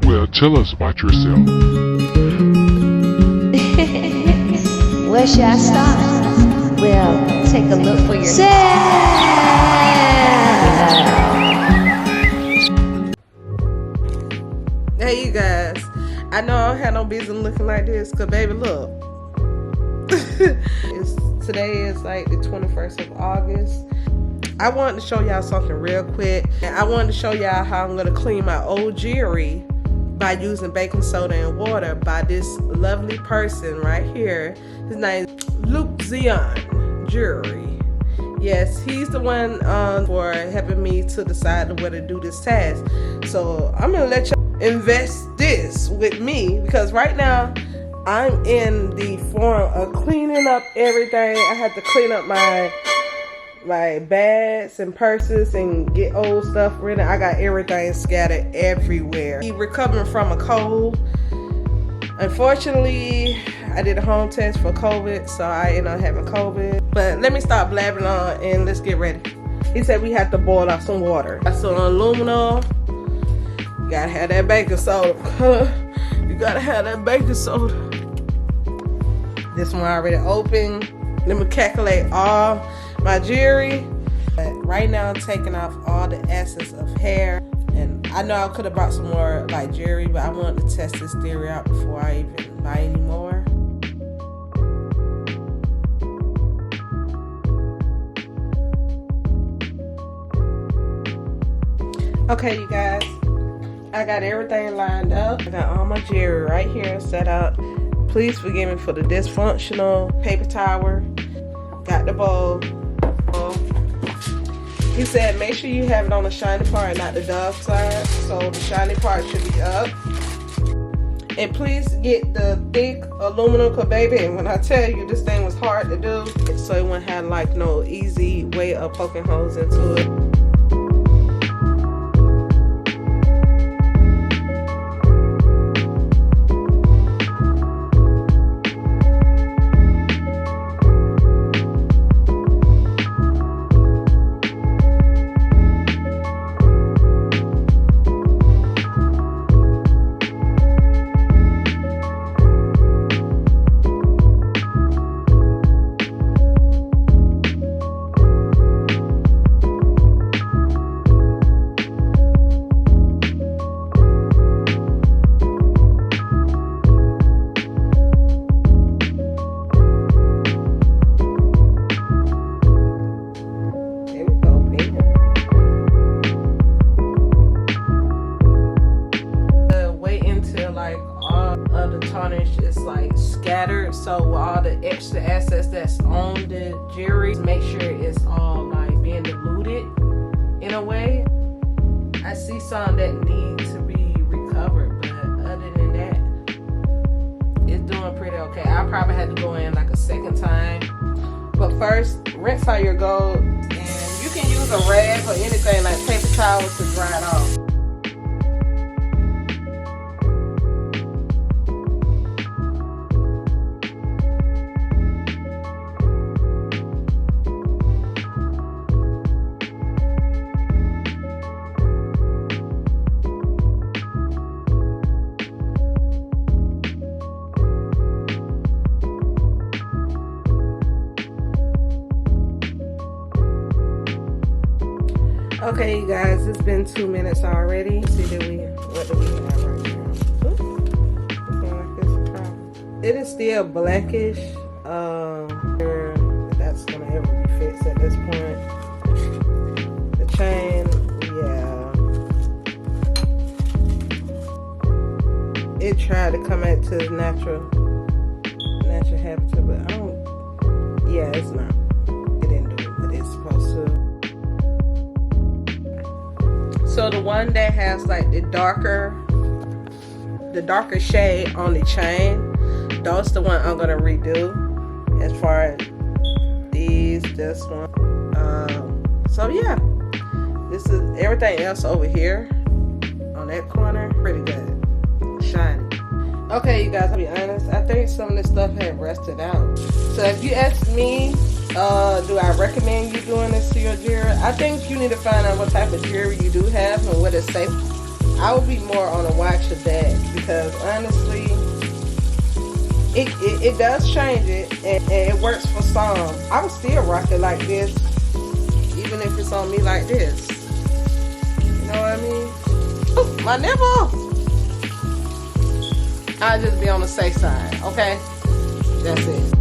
Well, tell us about yourself. Where should I start? Well, take a look for yourself. Hey, you guys. I know I don't have no business looking like this, cause baby, look. Today is like the 21st of August. I wanted to show y'all something real quick. And I wanted to show y'all how I'm gonna clean my old jewelry by using baking soda and water by this lovely person right here. His name is Luke Zion Jewelry. Yes, he's the one for helping me to decide where to do this task. So I'm gonna let y'all invest this with me, because right now I'm in the form of cleaning up everything. I had to clean up my bags and purses and get old stuff rid of. I got everything scattered everywhere. He recovering from a cold. Unfortunately, I did a home test for COVID, so I ended up having COVID. But let me stop blabbing on and let's get ready. He said we have to boil out some water. Got some aluminum. You gotta have that baking soda. You gotta have that baking soda. This one already open. Let me calculate all my jewelry. But right now I'm taking off all the essence of hair. And I know I could have brought some more like jewelry, but I wanted to test this theory out before I even buy any more. Okay, you guys, I got everything lined up. I got all my jewelry right here set up. Please forgive me for the dysfunctional paper towel. Got the bowl. He said make sure you have it on the shiny part and not the dull side. So the shiny part should be up. And please get the thick aluminum, cause baby, and when I tell you this thing was hard to do, so it wouldn't have like no easy way of poking holes into it. Is like scattered, so all the extra assets that's on the jewelry, make sure it's all like being diluted in a way. I see some that need to be recovered, but other than that, it's doing pretty okay. I probably had to go in like a second time, but first rinse out your gold, and you can use a rag or anything like paper towels to dry it off. Okay, you guys, it's been 2 minutes already. Let's see, what do we have right now? Ooh, it is still blackish. That's gonna ever be fixed at this point. The chain, yeah. It tried to come back to its natural habitat, but I don't. Yeah, it's not. It didn't do what it's supposed to. So the one that has like the darker shade on the chain, that's the one I'm gonna redo. As far as this one. So yeah, this is everything else over here on that corner. Pretty good, shiny. Okay, you guys, I'll be honest. I think some of this stuff had rusted out. So if you ask me, do I recommend you doing this to your jewelry? I think you need to find out what type of jewelry you do have and what is safe I would be more on a watch of that, because honestly, it does change it, and it works for some. I would still rock it like this, even if it's on me like this. You know what I mean? Ooh, my nipple! I'll just be on the safe side, okay? That's it.